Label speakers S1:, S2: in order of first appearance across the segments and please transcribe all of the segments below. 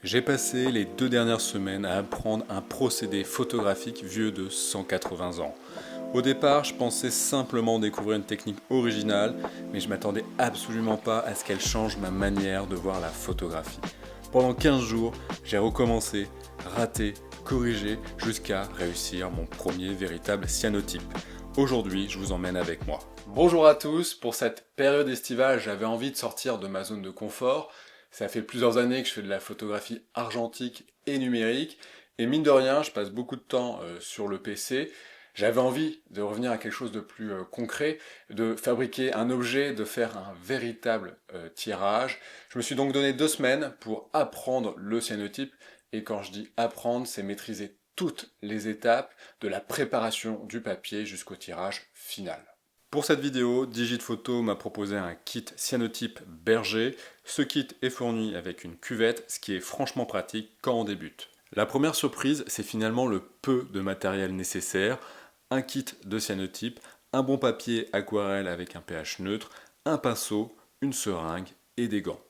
S1: J'ai passé les 2 dernières semaines à apprendre un procédé photographique vieux de 180 ans. Au départ, je pensais simplement découvrir une technique originale, mais je m'attendais absolument pas à ce qu'elle change ma manière de voir la photographie. Pendant 15 jours, j'ai recommencé, raté, corrigé, jusqu'à réussir mon premier véritable cyanotype. Aujourd'hui, je vous emmène avec moi. Bonjour à tous, pour cette période estivale, j'avais envie de sortir de ma zone de confort. Ça fait plusieurs années que je fais de la photographie argentique et numérique, et mine de rien, je passe beaucoup de temps sur le PC. J'avais envie de revenir à quelque chose de plus concret, de fabriquer un objet, de faire un véritable tirage. Je me suis donc donné 2 semaines pour apprendre le cyanotype, et quand je dis apprendre, c'est maîtriser toutes les étapes de la préparation du papier jusqu'au tirage final. Pour cette vidéo, Digitphoto m'a proposé un kit cyanotype Berger. Ce kit est fourni avec une cuvette, ce qui est franchement pratique quand on débute. La première surprise, c'est finalement le peu de matériel nécessaire. Un kit de cyanotype, un bon papier aquarelle avec un pH neutre, un pinceau, une seringue et des gants.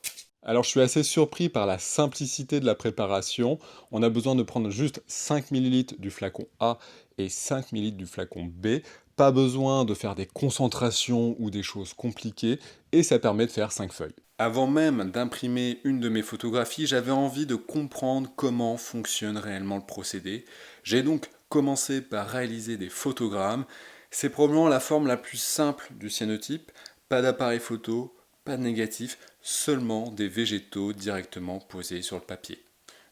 S1: Alors je suis assez surpris par la simplicité de la préparation. On a besoin de prendre juste 5 ml du flacon A et 5 ml du flacon B. Pas besoin de faire des concentrations ou des choses compliquées, et ça permet de faire 5 feuilles. Avant même d'imprimer une de mes photographies, j'avais envie de comprendre comment fonctionne réellement le procédé. J'ai donc commencé par réaliser des photogrammes. C'est probablement la forme la plus simple du cyanotype. Pas d'appareil photo, pas de négatif, seulement des végétaux directement posés sur le papier.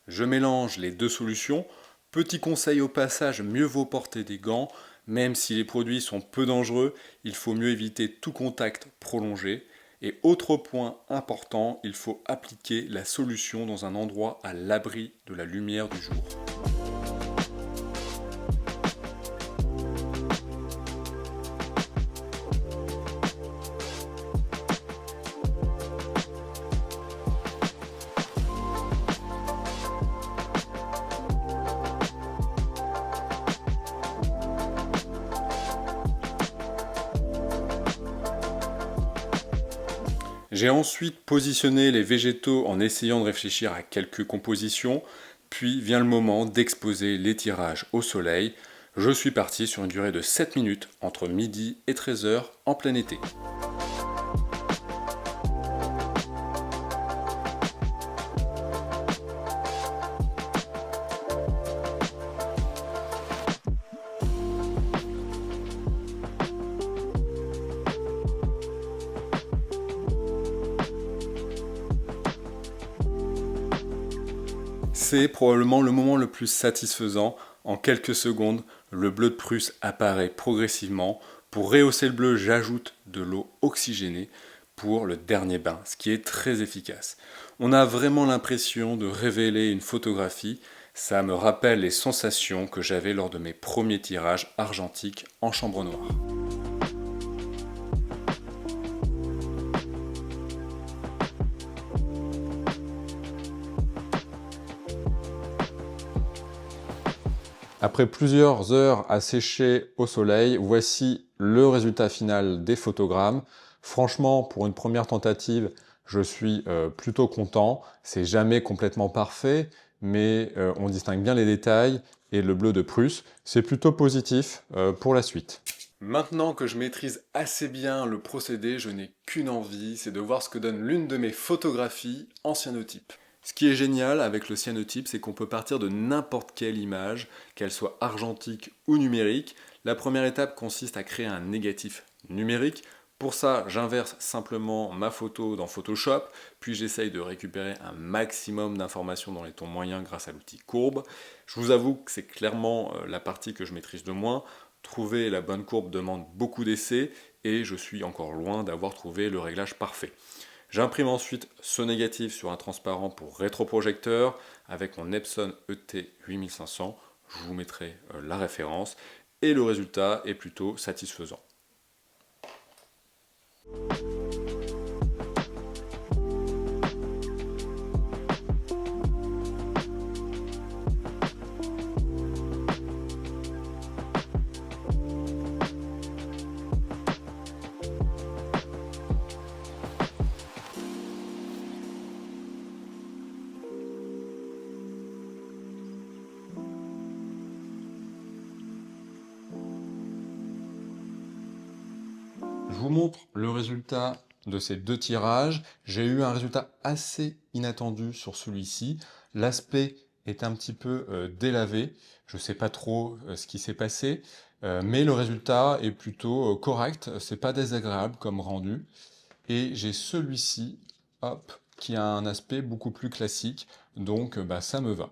S1: Je mélange les deux solutions. Petit conseil au passage, mieux vaut porter des gants. Même si les produits sont peu dangereux, il faut mieux éviter tout contact prolongé. Et autre point important, il faut appliquer la solution dans un endroit à l'abri de la lumière du jour. J'ai ensuite positionné les végétaux en essayant de réfléchir à quelques compositions, puis vient le moment d'exposer les tirages au soleil. Je suis parti sur une durée de 7 minutes entre midi et 13 h en plein été. C'est probablement le moment le plus satisfaisant. En quelques secondes, le bleu de Prusse apparaît progressivement. Pour rehausser le bleu, j'ajoute de l'eau oxygénée pour le dernier bain, ce qui est très efficace. On a vraiment l'impression de révéler une photographie. Ça me rappelle les sensations que j'avais lors de mes premiers tirages argentiques en chambre noire. Après plusieurs heures à sécher au soleil, voici le résultat final des photogrammes. Franchement, pour une première tentative, je suis plutôt content. C'est jamais complètement parfait, mais on distingue bien les détails et le bleu de Prusse. C'est plutôt positif pour la suite. Maintenant que je maîtrise assez bien le procédé, je n'ai qu'une envie, c'est de voir ce que donne l'une de mes photographies en cyanotype. Ce qui est génial avec le cyanotype, c'est qu'on peut partir de n'importe quelle image, qu'elle soit argentique ou numérique. La première étape consiste à créer un négatif numérique. Pour ça, j'inverse simplement ma photo dans Photoshop, puis j'essaye de récupérer un maximum d'informations dans les tons moyens grâce à l'outil courbe. Je vous avoue que c'est clairement la partie que je maîtrise de moins. Trouver la bonne courbe demande beaucoup d'essais et je suis encore loin d'avoir trouvé le réglage parfait. J'imprime ensuite ce négatif sur un transparent pour rétroprojecteur avec mon Epson ET8500. Je vous mettrai la référence et le résultat est plutôt satisfaisant. vous montre le résultat de ces 2 tirages. J'ai eu un résultat assez inattendu sur celui-ci. L'aspect est un petit peu délavé. Je ne sais pas trop ce qui s'est passé, mais le résultat est plutôt correct. C'est pas désagréable comme rendu. Et j'ai celui-ci, hop, qui a un aspect beaucoup plus classique, donc ça me va.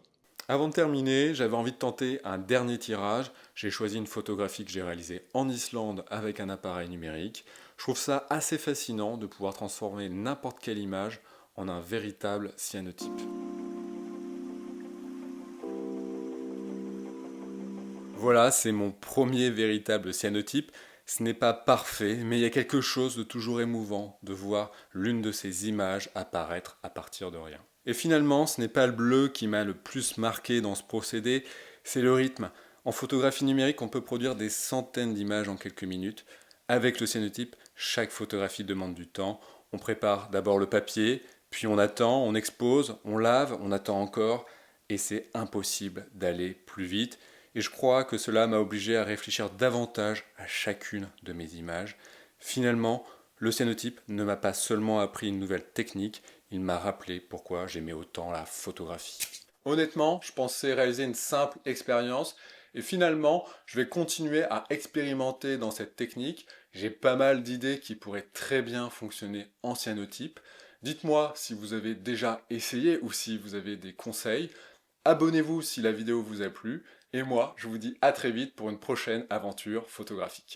S1: Avant de terminer, j'avais envie de tenter un dernier tirage. J'ai choisi une photographie que j'ai réalisée en Islande avec un appareil numérique. Je trouve ça assez fascinant de pouvoir transformer n'importe quelle image en un véritable cyanotype. Voilà, c'est mon premier véritable cyanotype. Ce n'est pas parfait, mais il y a quelque chose de toujours émouvant de voir l'une de ces images apparaître à partir de rien. Et finalement, ce n'est pas le bleu qui m'a le plus marqué dans ce procédé, c'est le rythme. En photographie numérique, on peut produire des centaines d'images en quelques minutes. Avec le cyanotype, chaque photographie demande du temps. On prépare d'abord le papier, puis on attend, on expose, on lave, on attend encore, et c'est impossible d'aller plus vite. Et je crois que cela m'a obligé à réfléchir davantage à chacune de mes images. Finalement, le cyanotype ne m'a pas seulement appris une nouvelle technique, il m'a rappelé pourquoi j'aimais autant la photographie. Honnêtement, je pensais réaliser une simple expérience et finalement, je vais continuer à expérimenter dans cette technique. J'ai pas mal d'idées qui pourraient très bien fonctionner en cyanotype. Dites-moi si vous avez déjà essayé ou si vous avez des conseils. Abonnez-vous si la vidéo vous a plu. Et moi, je vous dis à très vite pour une prochaine aventure photographique.